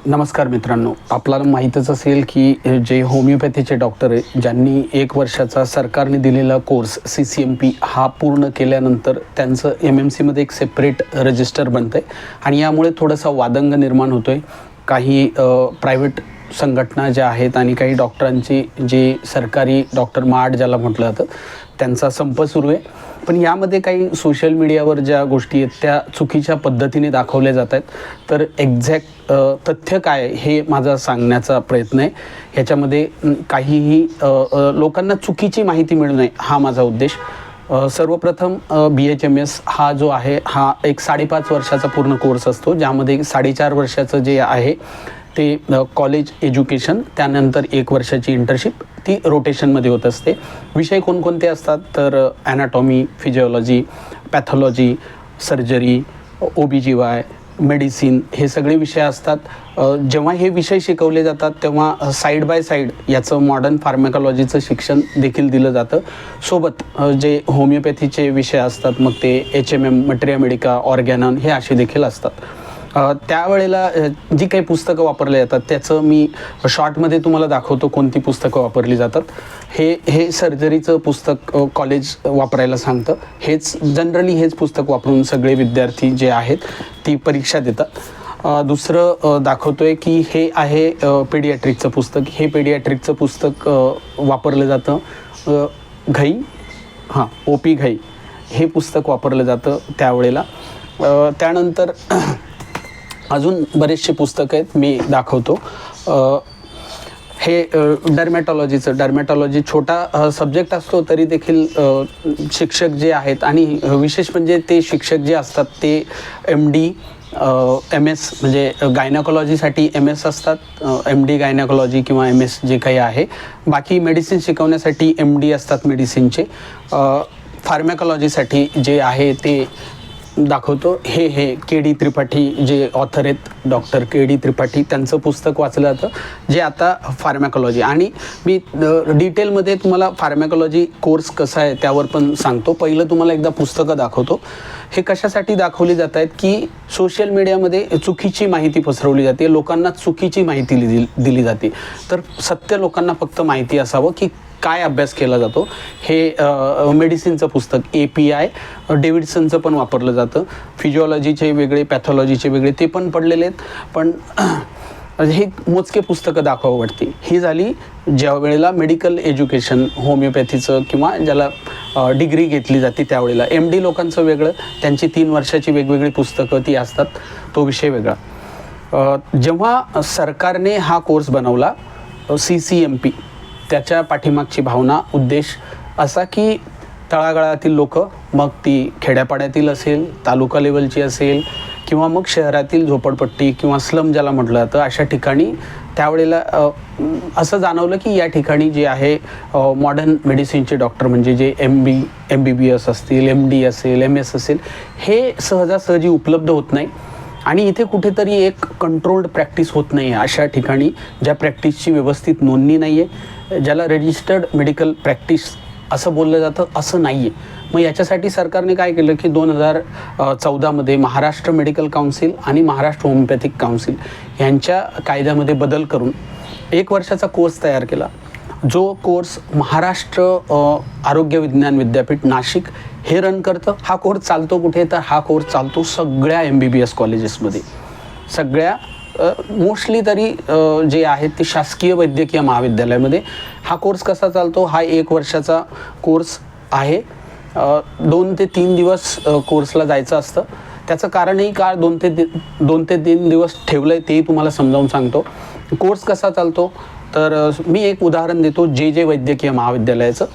नमस्कार मित्रांनो, आपल्याला माहीतच असेल की जे होमिओपॅथीचे डॉक्टर आहे ज्यांनी 1 वर्षाचा सरकारने दिलेला कोर्स CCMP हा पूर्ण केल्यानंतर त्यांचं MMCमध्ये एक सेपरेट रजिस्टर बनतं आहे आणि यामुळे थोडासा वादंग निर्माण होतो आहे. काही प्रायव्हेट संघटना ज्या आहेत आणि काही डॉक्टरांची जे सरकारी डॉक्टर मार्ड ज्याला म्हटलं जातं त्यांचा संप सुरू आहे. पण यामध्ये काही सोशल मीडियावर ज्या गोष्टी आहेत त्या चुकीच्या पद्धतीने दाखवल्या जात आहेत. तर एक्झॅक्ट तथ्य काय हे माझा सांगण्याचा प्रयत्न आहे. ह्याच्यामध्ये काहीही लोकांना चुकीची माहिती मिळू नये हा माझा उद्देश. सर्वप्रथम BHMS हा जो आहे हा एक 5.5 वर्षाचा पूर्ण कोर्स असतो, ज्यामध्ये 4.5 वर्षाचं जे आहे ते कॉलेज एज्युकेशन, त्यानंतर 1 वर्षाची इंटर्नशिप ती रोटेशनमध्ये होत असते. विषय कोणकोणते असतात तर anatomy, physiology, pathology, surgery, OBGY, medicine हे सगळे विषय असतात. जेव्हा हे विषय शिकवले जातात तेव्हा साईड बाय साईड याचं मॉडर्न फार्मॅकॉलॉजीचं शिक्षण देखील दिलं जातं. सोबत जे होमिओपॅथीचे विषय असतात मग ते HMM, मटेरिया मेडिका, ऑर्गॅनन हे असे देखील असतात. त्यावेळेला जी काही पुस्तकं वापरली जातात त्याचं मी शॉर्टमध्ये तुम्हाला दाखवतो कोणती पुस्तकं वापरली जातात. हे सर्जरीचं पुस्तक कॉलेज वापरायला सांगतं. जनरली हेच पुस्तक वापरून सगळे विद्यार्थी जे आहेत ती परीक्षा देतात. दुसरं दाखवतो आहे की हे आहे पेडियाट्रिकचं पुस्तक. हे पेडियाट्रिकचं पुस्तक वापरलं जातं. OP घई हे पुस्तक वापरलं जातं त्यावेळेला. त्यानंतर अजून बरेचसे पुस्तकं आहेत मी दाखवतो. हे डर्मॅटॉलॉजी छोटा सब्जेक्ट असतो तरी देखील शिक्षक जे आहेत आणि विशेष म्हणजे ते शिक्षक जे असतात ते MD, MS म्हणजे गायनाकॉलॉजीसाठी MS असतात, MD गायनाकॉलॉजी किंवा MS जे काही आहे. बाकी मेडिसिन शिकवण्यासाठी MD असतात मेडिसिनचे. फार्मॅकॉलॉजीसाठी जे आहे ते दाखवतो. हे KD त्रिपाठी जे ऑथर आहेत डॉक्टर KD त्रिपाठी, त्यांचं पुस्तक वाचलं जातं जे आता फार्मॅकॉलॉजी. आणि मी डिटेलमध्ये तुम्हाला फार्मॅकॉलॉजी कोर्स कसा आहे त्यावर पण सांगतो. पहिलं तुम्हाला एकदा पुस्तकं दाखवतो. हे कशासाठी दाखवली जात आहेत की सोशल मीडियामध्ये चुकीची माहिती पसरवली जाते, लोकांना चुकीची माहिती दिली जाते. तर सत्य लोकांना फक्त माहिती असावं की काय अभ्यास केला जातो. हे मेडिसिनचं पुस्तक API डेव्हिडसनचं पण वापरलं जातं. फिजिओलॉजीचे वेगळे, पॅथॉलॉजीचे वेगळे ते पण पडलेले आहेत. पण हे मोजके पुस्तकं दाखवावं वाटते. ही झाली ज्या वेळेला मेडिकल एज्युकेशन होमिओपॅथीचं किंवा ज्याला डिग्री घेतली जाते त्यावेळेला. MD लोकांचं वेगळं, त्यांची 3 वर्षाची वेगवेगळी पुस्तकं ती असतात, तो विषय वेगळा. जेव्हा सरकारने हा कोर्स बनवला CCMP, त्याच्या पाठीमागची भावना, उद्देश असा की तळागाळातील लोक, मग ती खेड्यापाड्यातील असेल, तालुका लेवलची असेल किंवा मग शहरातील झोपडपट्टी किंवा स्लम ज्याला म्हटलं जातं अशा ठिकाणी त्यावेळेला असं जाणवलं की या ठिकाणी जे आहे मॉडर्न मेडिसिनचे डॉक्टर म्हणजे जे MBBS असतील, MD असेल, MS असेल, हे सहजासहजी उपलब्ध होत नाही. आणि इथे कुठेतरी एक कंट्रोल्ड प्रॅक्टिस होत नाही आहे. अशा ठिकाणी ज्या प्रॅक्टिसची व्यवस्थित नोंदणी नाही आहे, ज्याला रजिस्टर्ड मेडिकल प्रॅक्टिस असं बोललं जातं, असं नाही आहे. मग याच्यासाठी सरकारने काय केलं की 2014मध्ये महाराष्ट्र मेडिकल काउन्सिल आणि महाराष्ट्र होमिओपॅथिक काउन्सिल यांच्या कायद्यामध्ये बदल करून 1 वर्षाचा कोर्स तयार केला. जो कोर्स महाराष्ट्र आरोग्य विज्ञान विद्यापीठ नाशिक हे रन करतं. हा कोर्स चालतो कुठे तर हा कोर्स चालतो सगळ्या MBBS कॉलेजेसमध्ये. सगळ्या मोस्टली तरी जे आहेत ते शासकीय वैद्यकीय महाविद्यालयामध्ये हा कोर्स कसा चालतो. हा 1 वर्षाचा कोर्स आहे. 2 ते 3 दिवस कोर्सला जायचं असतं. त्याचं कारणही का 2 ते 3 दिवस ठेवलं आहे तेही तुम्हाला समजावून सांगतो. कोर्स कसा चालतो तर मी एक उदाहरण देतो. जे वैद्यकीय महाविद्यालयाचं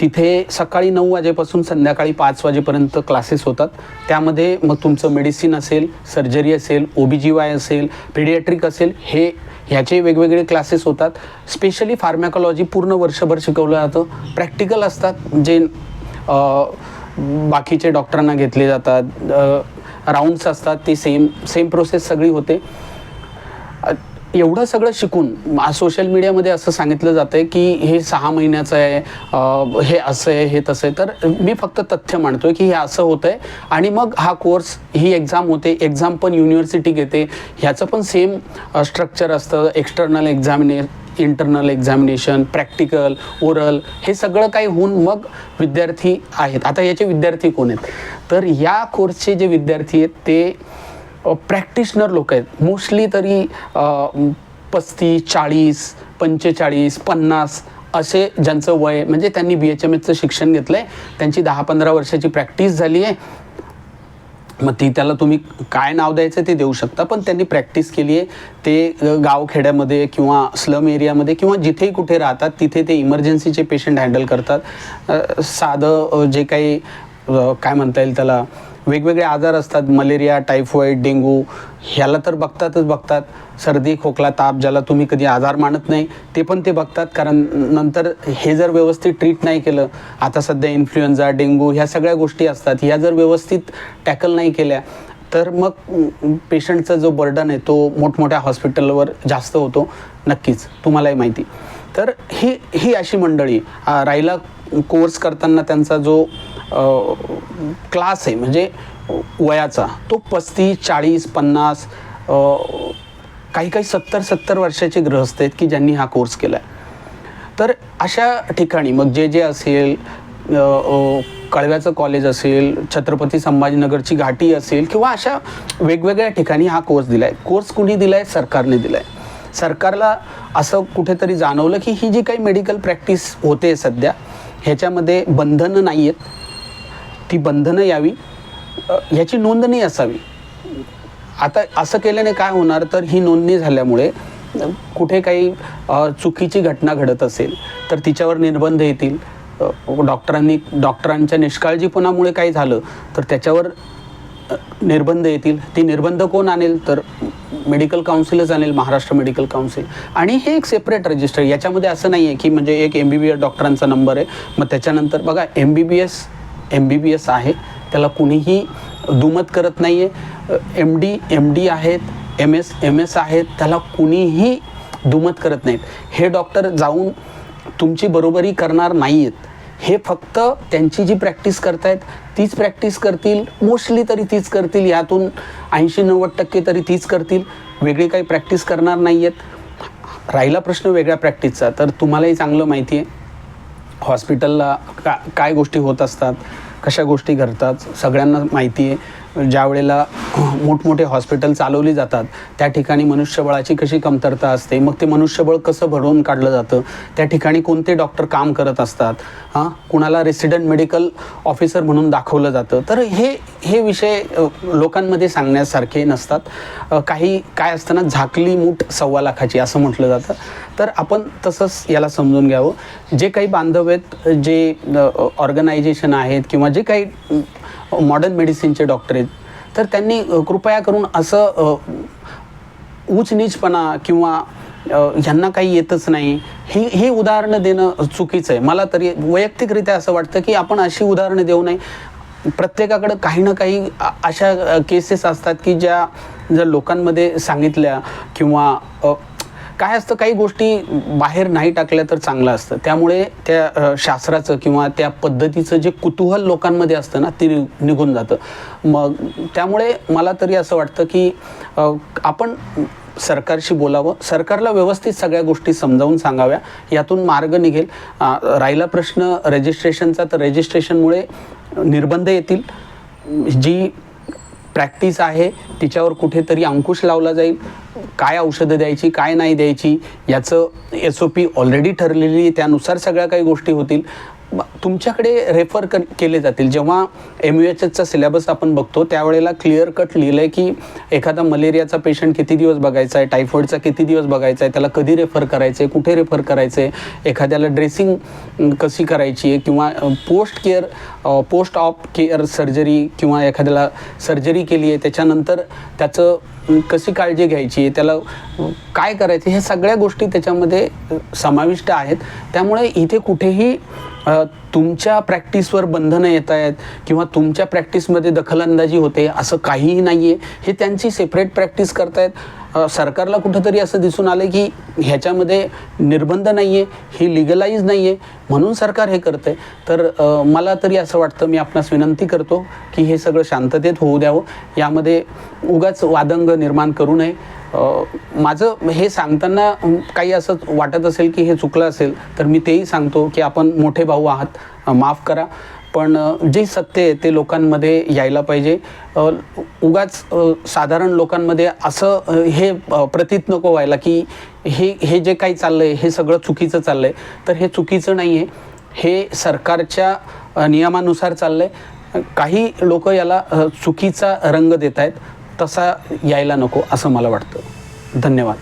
तिथे सकाळी 9 वाजेपासून संध्याकाळी 5 वाजेपर्यंत क्लासेस होतात. त्यामध्ये मग तुमचं मेडिसिन असेल, सर्जरी असेल, OBGY असेल, पेडियाट्रिक असेल, ह्याचे वेगवेगळे क्लासेस होतात. स्पेशली फार्मॅकॉलॉजी पूर्ण वर्षभर शिकवलं जातं. प्रॅक्टिकल असतात जे बाकीचे डॉक्टरांना घेतले जातात. राऊंड्स असतात, ते सेम प्रोसेस सगळी होते. एवढं सगळं शिकून सोशल मीडियामध्ये असं सांगितलं जातं आहे की हे 6 महिन्याचं आहे, हे असं आहे, हे तसं आहे. तर मी फक्त तथ्य मांडतो आहे की हे असं होतं आहे आणि मग हा कोर्स, ही एक्झाम होते, एक्झाम पण युनिव्हर्सिटी घेते, ह्याचं पण सेम स्ट्रक्चर असतं. External internal examination, practical, oral, हे सगळं काही होऊन मग विद्यार्थी आहेत. आता याचे विद्यार्थी कोण आहेत? तर या कोर्सचे जे विद्यार्थी आहेत ते प्रॅक्टिशनर लोक आहेत. मोस्टली तरी 35, 40, 45, 50 असे ज्यांचं वय, म्हणजे त्यांनी BHMSचं शिक्षण घेतलं आहे, त्यांची 10-15 वर्षाची प्रॅक्टिस झाली आहे. मग त्याला तुम्ही काय नाव द्यायचं ते देऊ शकता, पण त्यांनी प्रॅक्टिस केली आहे. ते गावखेड्यामध्ये किंवा स्लम एरियामध्ये किंवा जिथेही कुठे राहतात तिथे ते इमर्जन्सीचे पेशंट हँडल करतात. साधं जे काही काय म्हणता येईल त्याला, वेगवेगळे आजार असतात, मलेरिया, टायफॉईड, डेंग्यू, ह्याला तर बघतात. सर्दी, खोकला, ताप, ज्याला तुम्ही कधी आजार मानत नाही ते पण ते बघतात. कारण नंतर हे जर व्यवस्थित ट्रीट नाही केलं, आता सध्या इन्फ्लुएन्झा, डेंग्यू ह्या सगळ्या गोष्टी असतात, ह्या जर व्यवस्थित टॅकल नाही केल्या तर मग पेशंटचा जो बर्डन आहे तो मोठमोठ्या हॉस्पिटलवर जास्त होतो. नक्कीच तुम्हालाही माहिती. तर ही अशी मंडळी राहिला कोर्स करताना त्यांचा जो क्लास आहे म्हणजे वयाचा, तो 35, 40, 50, काही 70 वर्षाचे गृहस्थ आहेत की ज्यांनी हा कोर्स केला आहे. तर अशा ठिकाणी मग जे असेल, कळव्याचं कॉलेज असेल, छत्रपती संभाजीनगरची घाटी असेल किंवा अशा वेगवेगळ्या ठिकाणी हा कोर्स दिला आहे. कोर्स कुणी दिला आहे? सरकारने दिला आहे. सरकारला असं कुठेतरी जाणवलं की ही जी काही मेडिकल प्रॅक्टिस होते सध्या, ह्याच्यामध्ये बंधनं नाही आहेत, ती बंधनं यावी, ह्याची नोंदणी असावी. आता असं केल्याने काय होणार, तर ही नोंदणी झाल्यामुळे कुठे काही चुकीची घटना घडत असेल तर तिच्यावर निर्बंध येतील. डॉक्टरांच्या निष्काळजीपणामुळे काही झालं तर त्याच्यावर निर्बंध येतील. ती निर्बंध कोण आणेल? तर मेडिकल काउन्सिलच आणेल, महाराष्ट्र मेडिकल काउन्सिल. आणि हे एक सेपरेट रजिस्टर. याच्यामध्ये असं नाही आहे की म्हणजे एक MBBS डॉक्टरांचा नंबर आहे, मग त्याच्यानंतर बघा MBBS आहे, त्याला कुणीही दुमत करत नाही आहे. MD आहेत, MS आहेत, त्याला कुणीही दुमत करत नाहीत. हे डॉक्टर जाऊन तुमची बरोबरी करणार नाही आहेत. हे फक्त त्यांची जी प्रॅक्टिस करतायत तीच प्रॅक्टिस करतील, मोस्टली तरी तीच करतील, यातून 80-90% तरी तीच करतील, वेगळी काही प्रॅक्टिस करणार नाही आहेत. राहिला प्रश्न वेगळ्या प्रॅक्टिसचा, तर तुम्हालाही चांगलं माहिती आहे हॉस्पिटलला काय गोष्टी होत असतात, कशा गोष्टी घडतात, सगळ्यांना माहिती आहे. ज्या वेळेला मोठमोठे हॉस्पिटल चालवली जातात त्या ठिकाणी मनुष्यबळाची कशी कमतरता असते, मग ते मनुष्यबळ कसं भरवून काढलं जातं, त्या ठिकाणी कोणते डॉक्टर काम करत असतात, कुणाला रेसिडेंट मेडिकल ऑफिसर म्हणून दाखवलं जातं. तर हे विषय लोकांमध्ये सांगण्यासारखे नसतात. काही काय असतं ना, झाकली मूठ 1.25 लाखाची असं म्हटलं जातं. तर आपण तसंच याला समजून घ्यावं. जे काही बांधव आहेत, जे ऑर्गनायझेशन आहेत किंवा जे काही मॉडर्न मेडिसिनचे डॉक्टर आहेत, तर त्यांनी कृपया करून असं उच्च नीचपणा किंवा ह्यांना काही येतच नाही ही उदाहरणं देणं चुकीचं आहे. मला तरी वैयक्तिकरित्या असं वाटतं की आपण अशी उदाहरणं देऊ नये. प्रत्येकाकडं काही ना काही अशा केसेस असतात की ज्या जर लोकांमध्ये सांगितल्या किंवा काय असतं, काही गोष्टी बाहेर नाही टाकल्या तर चांगलं असतं. त्यामुळे त्या शास्त्राचं किंवा त्या पद्धतीचं जे कुतूहल लोकांमध्ये असतं ना, ते निघून जातं. मग त्यामुळे मला तरी असं वाटतं की आपण सरकारशी बोलावं, सरकारला व्यवस्थित सगळ्या गोष्टी समजावून सांगाव्या, यातून मार्ग निघेल. राहिला प्रश्न रजिस्ट्रेशनचा, तर रजिस्ट्रेशनमुळे निर्बंध येतील. जी प्रॅक्टिस आहे तिच्यावर कुठेतरी अंकुश लावला जाईल. काय औषधं द्यायची, काय नाही द्यायची, याचं SOP ऑलरेडी ठरलेली आहे, त्यानुसार सगळ्या काही गोष्टी होतील. तुमच्याकडे रेफर केले जातील. जेव्हा MUHSचा सिलेबस आपण बघतो त्यावेळेला क्लिअर कट लिहिलं आहे की एखादा मलेरियाचा पेशंट किती दिवस बघायचा आहे, टायफॉईडचा किती दिवस बघायचा आहे, त्याला कधी रेफर करायचं आहे, कुठे रेफर करायचं आहे, एखाद्याला ड्रेसिंग कशी करायची आहे किंवा पोस्ट ऑफ केअर सर्जरी किंवा एखाद्याला सर्जरी केली आहे त्याच्यानंतर त्याचं कशी काळजी घ्यायची आहे, त्याला काय करायचं, ह्या सगळ्या गोष्टी त्याच्यामध्ये समाविष्ट आहेत. त्यामुळे इथे कुठेही तुमच्या प्रॅक्टिसवर बंधनं येत आहेत किंवा तुमच्या प्रॅक्टिसमध्ये दखलंदाजी होते असं काहीही नाही आहे. हे त्यांची सेपरेट प्रॅक्टिस करतायत. सरकारला कुठंतरी असं दिसून आलं की ह्याच्यामध्ये निर्बंध नाही आहे, ही लिगलाईज नाही आहे, म्हणून सरकार हे करतं आहे. तर मला तरी असं वाटतं, मी आपणास विनंती करतो की हे सगळं शांततेत होऊ द्यावं, यामध्ये उगाच वादंग निर्माण करू नये. माझं हे सांगताना काही असं वाटत असेल की हे चुकलं असेल तर मी तेही सांगतो की आपण मोठे भाऊ आहात, माफ करा, पण जे सत्य आहे ते लोकांमध्ये यायला पाहिजे. उगाच साधारण लोकांमध्ये असं हे प्रतीत नको व्हायला की हे जे काही चाललं आहे हे सगळं चुकीचं चाललं आहे. तर हे चुकीचं नाही आहे, हे सरकारच्या नियमानुसार चाललं आहे. काही लोक याला चुकीचा रंग देत आहेत, तसा यायला नको असं मला वाटतं. धन्यवाद.